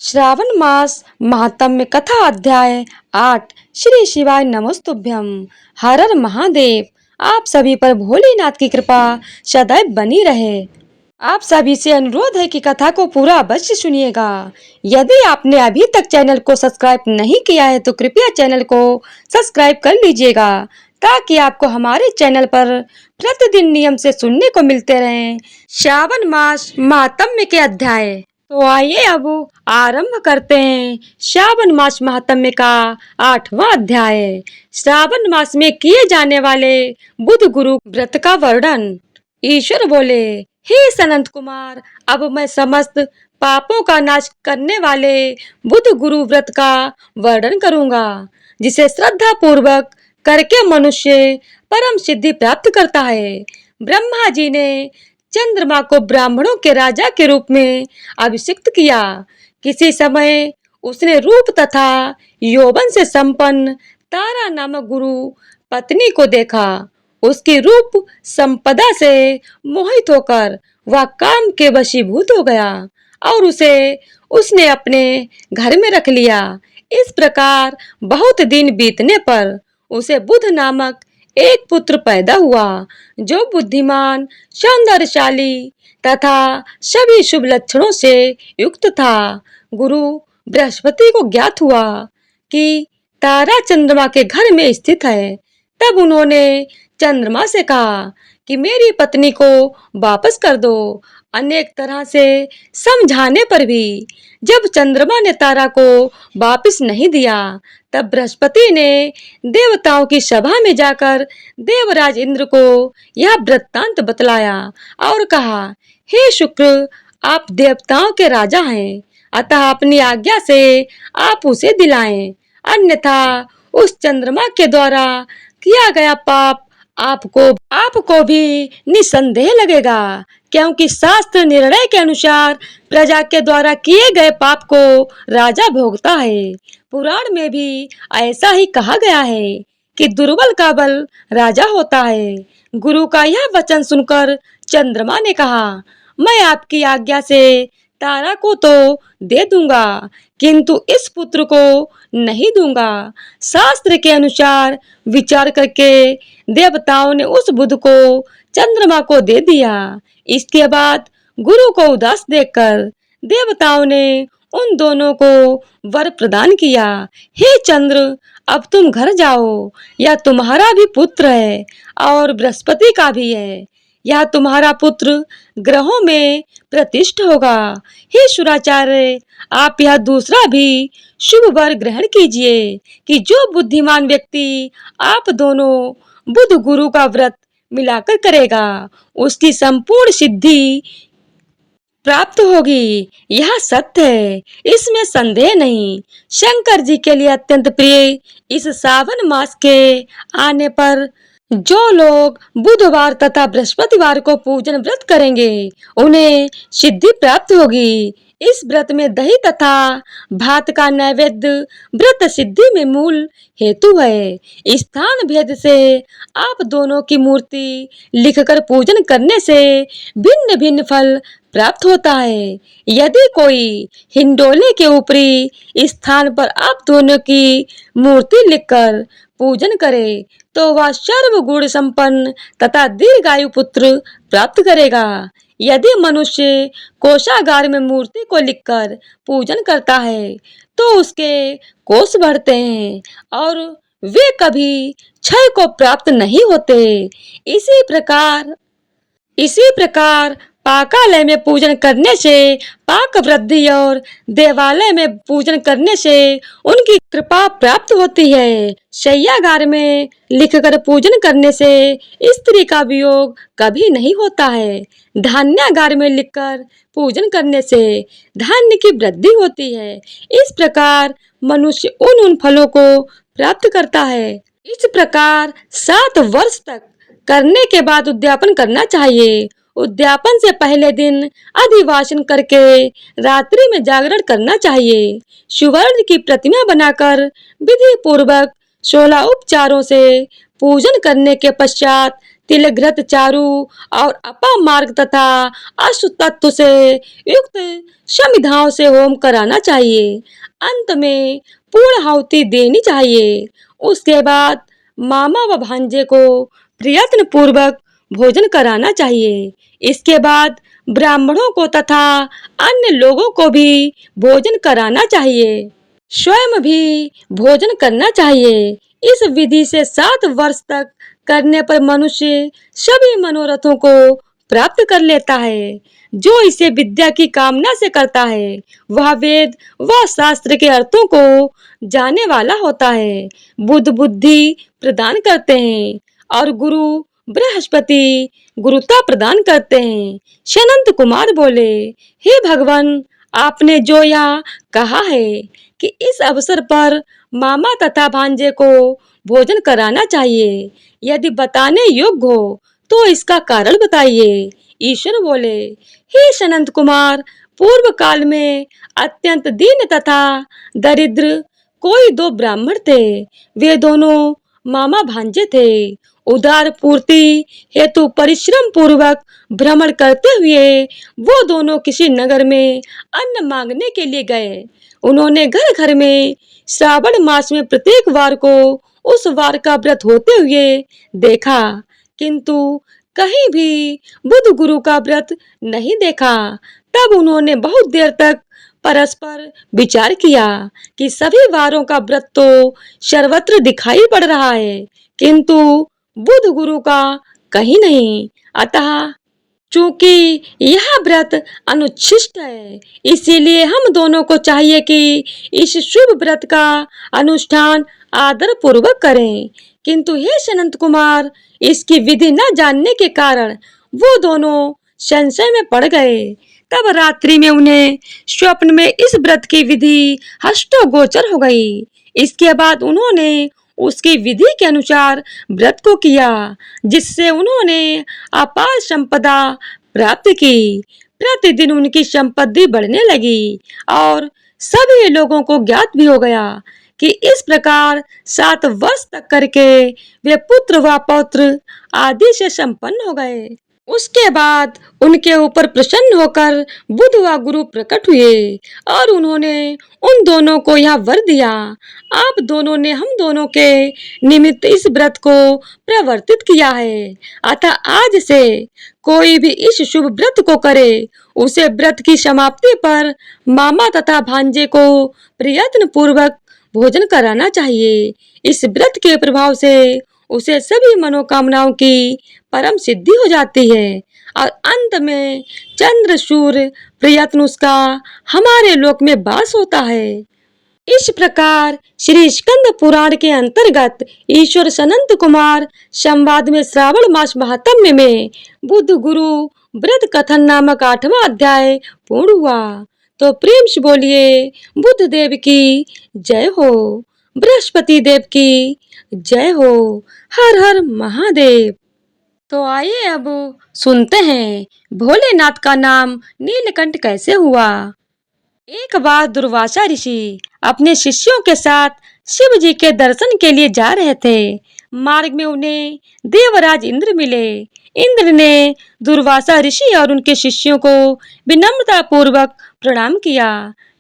श्रावण मास महात्म्य कथा अध्याय 8। श्री शिवाय नमस्तुभ्यम। हर हर महादेव। आप सभी पर भोलेनाथ की कृपा सदैव बनी रहे। आप सभी से अनुरोध है कि कथा को पूरा अवश्य सुनिएगा। यदि आपने अभी तक चैनल को सब्सक्राइब नहीं किया है तो कृपया चैनल को सब्सक्राइब कर लीजिएगा ताकि आपको हमारे चैनल पर प्रतिदिन नियम से सुनने को मिलते रहें श्रावण मास महात्म्य के अध्याय। तो आइए अब आरंभ करते हैं श्रावण मास महात्म्य का 8वां अध्याय। श्रावण मास में किए जाने वाले बुध गुरु व्रत का वर्णन। ईश्वर बोले, हे सनंत कुमार, अब मैं समस्त पापों का नाश करने वाले बुध गुरु व्रत का वर्णन करूंगा, जिसे श्रद्धा पूर्वक करके मनुष्य परम सिद्धि प्राप्त करता है। ब्रह्मा जी ने चंद्रमा को ब्राह्मणों के राजा के रूप में अभिषिक्त किया। किसी समय उसने रूप तथा यौवन से संपन्न तारा नामक गुरु पत्नी को देखा। उसकी रूप संपदा से मोहित होकर वह काम के वशीभूत हो गया और उसे उसने अपने घर में रख लिया। इस प्रकार बहुत दिन बीतने पर उसे बुध नामक एक पुत्र पैदा हुआ, जो बुद्धिमान, सौंदर्यशाली तथा सभी शुभ लक्षणों से युक्त था। गुरु बृहस्पति को ज्ञात हुआ कि तारा चंद्रमा के घर में स्थित है। तब उन्होंने चंद्रमा से कहा कि मेरी पत्नी को वापस कर दो। अनेक तरह से समझाने पर भी जब चंद्रमा ने तारा को वापस नहीं दिया, तब बृहस्पति ने देवताओं की सभा में जाकर देवराज इंद्र को यह वृत्तांत बतलाया और कहा, हे शुक्र, आप देवताओं के राजा हैं, अतः अपनी आज्ञा से आप उसे दिलाएं, अन्यथा उस चंद्रमा के द्वारा किया गया पाप आपको भी निसंदेह लगेगा, क्योंकि शास्त्र निर्णय के अनुसार प्रजा के द्वारा किए गए पाप को राजा भोगता है। पुराण में भी ऐसा ही कहा गया है कि दुर्बल का बल राजा होता है। गुरु का यह वचन सुनकर चंद्रमा ने कहा, मैं आपकी आज्ञा से तारा को तो दे दूंगा, किंतु इस पुत्र को नहीं दूंगा। शास्त्र के अनुसार विचार करके देवताओं ने उस बुध को चंद्रमा को दे दिया। इसके बाद गुरु को उदास देखकर देवताओं ने उन दोनों को वर प्रदान किया, हे चंद्र, अब तुम घर जाओ। यह तुम्हारा भी पुत्र है और बृहस्पति का भी है। यह तुम्हारा पुत्र ग्रहों में प्रतिष्ठ होगा। हे शुराचार्य, आप यह दूसरा भी शुभ वर ग्रहण कीजिए कि जो बुद्धिमान व्यक्ति आप दोनों बुध गुरु का व्रत मिलाकर करेगा, उसकी संपूर्ण सिद्धि प्राप्त होगी। यह सत्य है, इसमें संदेह नहीं। शंकर जी के लिए अत्यंत प्रिय इस सावन मास के आने पर जो लोग बुधवार तथा बृहस्पतिवार को पूजन व्रत करेंगे, उन्हें सिद्धि प्राप्त होगी। इस व्रत में दही तथा भात का नैवेद्य व्रत सिद्धि में मूल हेतु है। स्थान भेद से आप दोनों की मूर्ति लिखकर पूजन करने से भिन्न भिन्न फल प्राप्त होता है। यदि कोई हिंडोले के ऊपरी स्थान पर आप दोनों की मूर्ति लिखकर पूजन करे तो वह सर्व गुण संपन्न तथा दीर्घायु पुत्र प्राप्त करेगा। यदि मनुष्य कोषागार में मूर्ति को लिखकर पूजन करता है तो उसके कोष बढ़ते हैं और वे कभी क्षय को प्राप्त नहीं होते। इसी प्रकार पाकालय में पूजन करने से पाक वृद्धि और देवालय में पूजन करने से उनकी कृपा प्राप्त होती है। शय्यागार में लिखकर पूजन करने से स्त्री का वियोग कभी नहीं होता है। धान्यागार में लिखकर पूजन करने से धान्य की वृद्धि होती है। इस प्रकार मनुष्य उन फलों को प्राप्त करता है। इस प्रकार 7 वर्ष तक करने के बाद उद्यापन करना चाहिए। उद्यापन से पहले दिन अधिवासन करके रात्रि में जागरण करना चाहिए। सुवर्ण की प्रतिमा बनाकर विधि पूर्वक 16 उपचारों से पूजन करने के पश्चात तिलघृत चारु और अपामार्ग तथा अश्व तत्व से युक्त समिधाओं से होम कराना चाहिए। अंत में पूर्ण आहुति देनी चाहिए। उसके बाद मामा व भांजे को प्रयत्न पूर्वक भोजन कराना चाहिए। इसके बाद ब्राह्मणों को तथा अन्य लोगों को भी भोजन कराना चाहिए। स्वयं भी भोजन करना चाहिए। इस विधि से 7 वर्ष तक करने पर मनुष्य सभी मनोरथों को प्राप्त कर लेता है। जो इसे विद्या की कामना से करता है वह वेद व शास्त्र के अर्थों को जानने वाला होता है। बुद्ध बुद्धि प्रदान करते हैं और गुरु बृहस्पति गुरुता प्रदान करते हैं। सनंत कुमार बोले, हे भगवान, आपने जो यह कहा है कि इस अवसर पर मामा तथा भांजे को भोजन कराना चाहिए, यदि बताने योग्य हो तो इसका कारण बताइए। ईश्वर बोले, हे सनंत कुमार, पूर्व काल में अत्यंत दीन तथा दरिद्र कोई 2 ब्राह्मण थे। वे दोनों मामा भांजे थे। उदार पूर्ति हेतु परिश्रम पूर्वक भ्रमण करते हुए वो दोनों किसी नगर में अन्न मांगने के लिए गए। उन्होंने घर घर में श्रावण मास में प्रत्येक वार को उस वार का व्रत होते हुए देखा, किंतु कहीं भी बुद्ध गुरु का व्रत नहीं देखा। तब उन्होंने बहुत देर तक परस्पर विचार किया कि सभी वारों का व्रत तो सर्वत्र दिखाई पड़ रहा है, किंतु बुद्ध गुरु का कहीं नहीं। अतः चूंकि यह व्रत अनुच्छिष्ट है, इसीलिए हम दोनों को चाहिए कि इस शुभ व्रत का अनुष्ठान आदर पूर्वक करें। किंतु हे सनंत कुमार, इसकी विधि न जानने के कारण वो दोनों संशय में पड़ गए। तब रात्रि में उन्हें स्वप्न में इस व्रत की विधि हष्टगोचर हो गई। इसके बाद उन्होंने उसकी विधि के अनुसार व्रत को किया, जिससे उन्होंने अपार संपदा प्राप्त की। प्रतिदिन उनकी संपत्ति बढ़ने लगी और सभी लोगों को ज्ञात भी हो गया कि इस प्रकार 7 वर्ष तक करके वे पुत्र व पौत्र आदि से संपन्न हो गए। उसके बाद उनके ऊपर प्रसन्न होकर बुद्ध व गुरु प्रकट हुए और उन्होंने उन दोनों को यह वर दिया, आप दोनों ने हम दोनों के निमित्त इस व्रत को प्रवर्तित किया है। अतः आज से कोई भी इस शुभ व्रत को करे, उसे व्रत की समाप्ति पर मामा तथा भांजे को प्रयत्न पूर्वक भोजन कराना चाहिए। इस व्रत के प्रभाव से उसे सभी मनोकामनाओं की परम सिद्धि हो जाती है और अंत में चंद्रशूर प्रयत्न उसका हमारे लोक में वास होता है। इस प्रकार श्री स्कंद पुराण के अंतर्गत ईश्वर सनंत कुमार संवाद में श्रावण मास महात्म्य में बुद्ध गुरु व्रत कथन नामक 8वां अध्याय पूर्ण हुआ। तो प्रेम से बोलिए बुद्ध देव की जय हो, बृहस्पति देव की जय हो। हर हर महादेव। तो आइए अब सुनते हैं भोलेनाथ का नाम नीलकंठ कैसे हुआ। एक बार दुर्वासा ऋषि अपने शिष्यों के साथ शिव जी के दर्शन के लिए जा रहे थे। मार्ग में उन्हें देवराज इंद्र मिले। इंद्र ने दुर्वासा ऋषि और उनके शिष्यों को विनम्रता पूर्वक प्रणाम किया।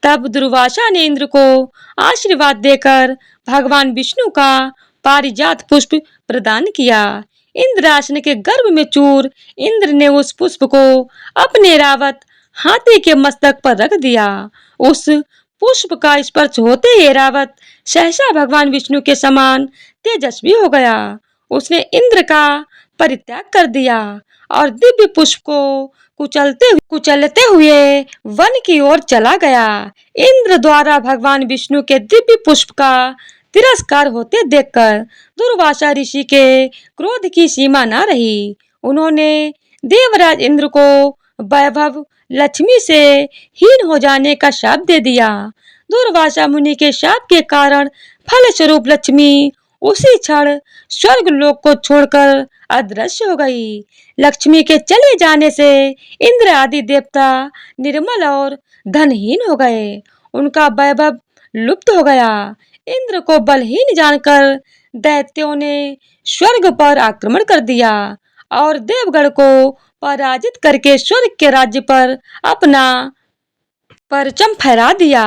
तब दुर्वासा ने इंद्र को आशीर्वाद देकर भगवान विष्णु का पारिजात पुष्प प्रदान किया। इंद्रासन के गर्भ में चूर इंद्र ने उस पुष्प को अपने रावत हाथी के मस्तक पर रख दिया। उस पुष्प का स्पर्श होते ही रावत सहसा भगवान विष्णु के समान तेजस्वी हो गया। उसने इंद्र का परित्याग कर दिया और दिव्य पुष्प को कुचलते हुए वन की ओर चला गया। इंद्र द्वारा भगवान विष्णु के दिव्य पुष्प का तिरस्कार होते देखकर दुर्वासा ऋषि के क्रोध की सीमा न रही। उन्होंने देवराज इंद्र को वैभव लक्ष्मी से हीन हो जाने का शाप दे दिया। दुर्वासा मुनि के शाप के कारण फल स्वरूप लक्ष्मी उसी क्षण स्वर्ग लोक को छोड़कर अदृश्य हो गई। लक्ष्मी के चले जाने से इंद्र आदि देवता निर्मल और धनहीन हो गए। उनका वैभव लुप्त हो गया। इंद्र को बलहीन जानकर दैत्यों ने स्वर्ग पर आक्रमण कर दिया और देवगण को पराजित करके स्वर्ग के राज्य पर अपना परचम फहरा दिया।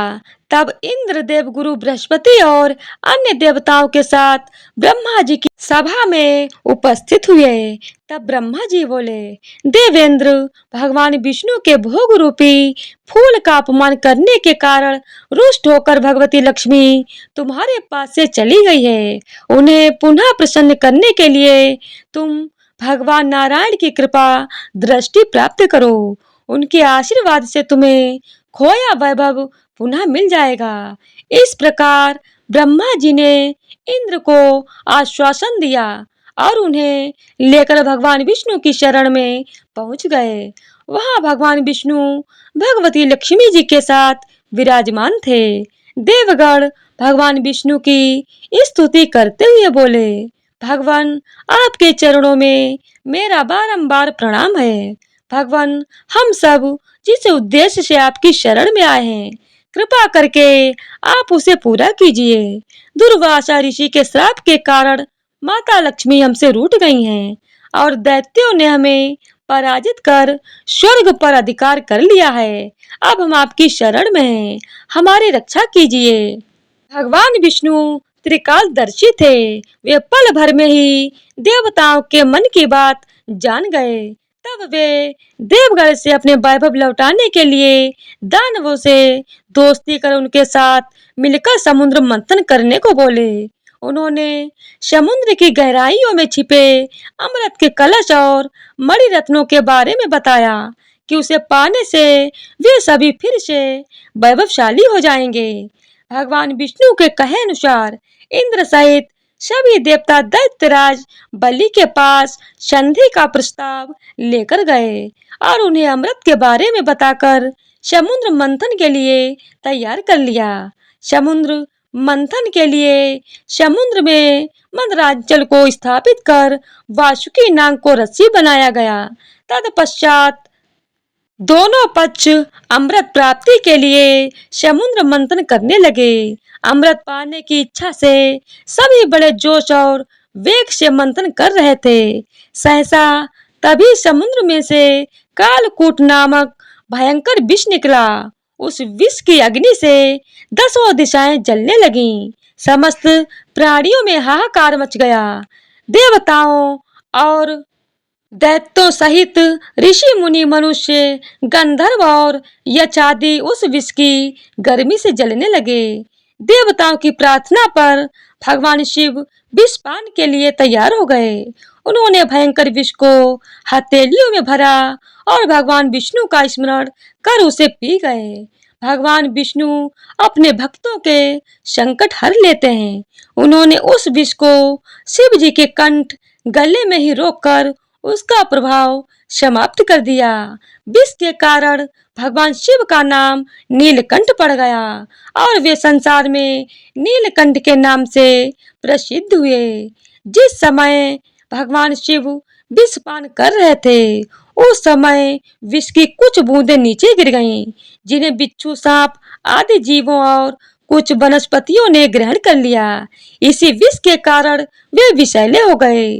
तब इंद्र देव गुरु बृहस्पति और अन्य देवताओं के साथ ब्रह्मा जी की सभा में उपस्थित हुए। तब ब्रह्मा जी बोले, देवेंद्र, भगवान विष्णु के भोग रूपी फूल का अपमान करने के कारण रुष्ट होकर भगवती लक्ष्मी तुम्हारे पास से चली गई है। उन्हें पुनः प्रसन्न करने के लिए तुम भगवान नारायण की कृपा दृष्टि प्राप्त करो। उनके आशीर्वाद से तुम्हें खोया वैभव पुनः मिल जाएगा। इस प्रकार ब्रह्मा जी ने इंद्र को आश्वासन दिया और उन्हें लेकर भगवान विष्णु की शरण में पहुंच गए। वहां भगवान विष्णु भगवती लक्ष्मी जी के साथ विराजमान थे। देवगण भगवान विष्णु की स्तुति करते हुए बोले, भगवान, आपके चरणों में मेरा बारंबार प्रणाम है। भगवान, हम सब जिस उद्देश्य से आपकी शरण में आए हैं, कृपा करके आप उसे पूरा कीजिए। दुर्वासा ऋषि के श्राप के कारण माता लक्ष्मी हमसे रूठ गई हैं और दैत्यों ने हमें पराजित कर स्वर्ग पर अधिकार कर लिया है। अब हम आपकी शरण में हैं, हमारी रक्षा कीजिए। भगवान विष्णु त्रिकालदर्शी थे। वे पल भर में ही देवताओं के मन की बात जान गए। तब वे देवगण से अपने वैभव लौटाने के लिए दानवों से दोस्ती कर उनके साथ मिलकर समुद्र मंथन करने को बोले। उन्होंने समुद्र की गहराइयों में छिपे अमृत के कलश और मणि रत्नों के बारे में बताया कि उसे पाने से वे सभी फिर से वैभवशाली हो जाएंगे। भगवान विष्णु के कहे अनुसार इंद्र सहित सभी देवता दैत्यराज बलि के पास संधि का प्रस्ताव लेकर गए और उन्हें अमृत के बारे में बताकर समुद्र मंथन के लिए तैयार कर लिया। समुद्र मंथन के लिए समुद्र में मंदराचल को स्थापित कर वासुकी नाग को रस्सी बनाया गया। तत्पश्चात दोनों पक्ष अमृत प्राप्ति के लिए समुद्र मंथन करने लगे। अमृत पाने की इच्छा से सभी बड़े जोश और वेग से मंथन कर रहे थे। सहसा तभी समुद्र में से कालकूट नामक भयंकर विष निकला। उस विष की अग्नि से दसों दिशाएं जलने लगीं। समस्त प्राणियों में हाहाकार मच गया। देवताओं और दैत्यों सहित ऋषि मुनि मनुष्य गंधर्व और यक्ष आदि उस विष की गर्मी से जलने लगे। देवताओं की प्रार्थना पर भगवान शिव विष पान के लिए तैयार हो गए। उन्होंने भयंकर विष को हथेलियों में भरा और भगवान विष्णु का स्मरण कर उसे पी गए। भगवान विष्णु अपने भक्तों के संकट हर लेते हैं। उन्होंने उस विष को शिव जी के कंठ गले में ही रोककर उसका प्रभाव समाप्त कर दिया। विष के कारण भगवान शिव का नाम नीलकंठ पड़ गया और वे संसार में नीलकंठ के नाम से प्रसिद्ध हुए। जिस समय भगवान शिव विष पान कर रहे थे, उस समय विष की कुछ बूंदें नीचे गिर गईं, जिन्हें बिच्छू, सांप आदि जीवों और कुछ वनस्पतियों ने ग्रहण कर लिया। इसी विष के कारण वे विषैले हो गए।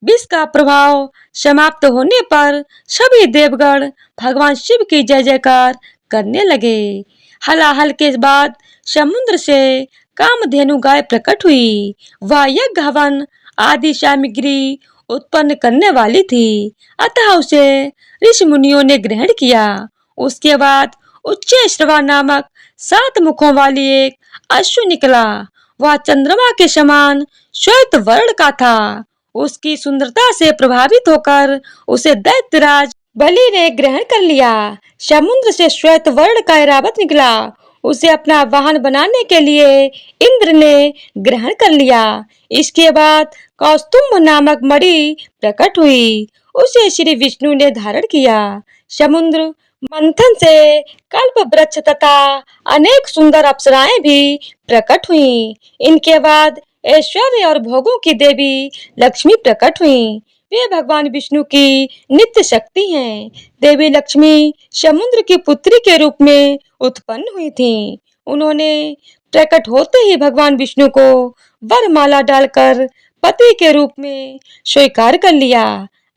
विष का प्रभाव समाप्त होने पर सभी देवगण भगवान शिव की जय जयकार करने लगे। हलाहल के बाद समुद्र से कामधेनु गाय प्रकट हुई। वह यज्ञ हवन आदि सामग्री उत्पन्न करने वाली थी, अतः उसे ऋषि मुनियों ने ग्रहण किया। उसके बाद उच्चैश्रवा नामक 7 मुखों वाली एक अश्व निकला। वह चंद्रमा के समान श्वेत वर्ण का था। उसकी सुंदरता से प्रभावित होकर उसे दैत्यराज बलि ने ग्रहण कर लिया। समुद्र से श्वेत वर्ण का ऐरावत निकला। उसे अपना वाहन बनाने के लिए इंद्र ने ग्रहण कर लिया। इसके बाद कौस्तुभ नामक मणि प्रकट हुई। उसे श्री विष्णु ने धारण किया। समुद्र मंथन से कल्प वृक्ष तथा अनेक सुंदर अप्सराएं भी प्रकट हुईं। इनके बाद ऐश्वर्य और भोगों की देवी लक्ष्मी प्रकट हुईं। वे भगवान विष्णु की नित्य शक्ति हैं। देवी लक्ष्मी समुद्र की पुत्री के रूप में उत्पन्न हुई थीं। उन्होंने प्रकट होते ही भगवान विष्णु को वरमाला डालकर पति के रूप में स्वीकार कर लिया।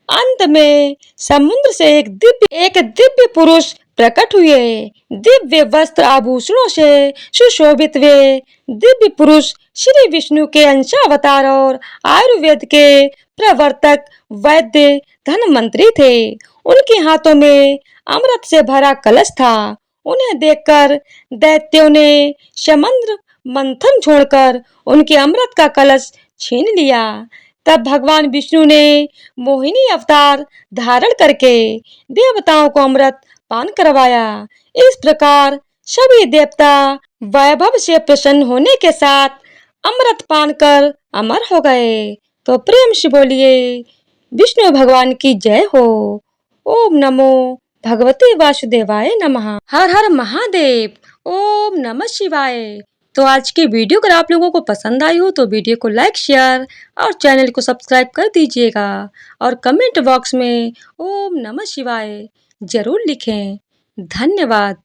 अंत में समुद्र से एक दिव्य पुरुष प्रकट हुए। दिव्य वस्त्र आभूषणों से सुशोभित वे दिव्य पुरुष श्री विष्णु के अंशावतार और आयुर्वेद के प्रवर्तक वैद्य धनवंतरी थे। उनके हाथों में अमृत से भरा कलश था। उन्हें देखकर दैत्यों ने समुद्र मंथन छोड़कर उनके अमृत का कलश छीन लिया। तब भगवान विष्णु ने मोहिनी अवतार धारण करके देवताओं को अमृत पान करवाया। इस प्रकार सभी देवता वैभव से प्रसन्न होने के साथ अमृत पान कर अमर हो गए। तो प्रेम से बोलिए विष्णु भगवान की जय हो। ओम नमो भगवते वासुदेवाय नमः। हर हर महादेव। ओम नमः शिवाय। तो आज की वीडियो अगर आप लोगों को पसंद आई हो तो वीडियो को लाइक शेयर और चैनल को सब्सक्राइब कर दीजिएगा और कमेंट बॉक्स में ओम नमः शिवाय जरूर लिखें। धन्यवाद।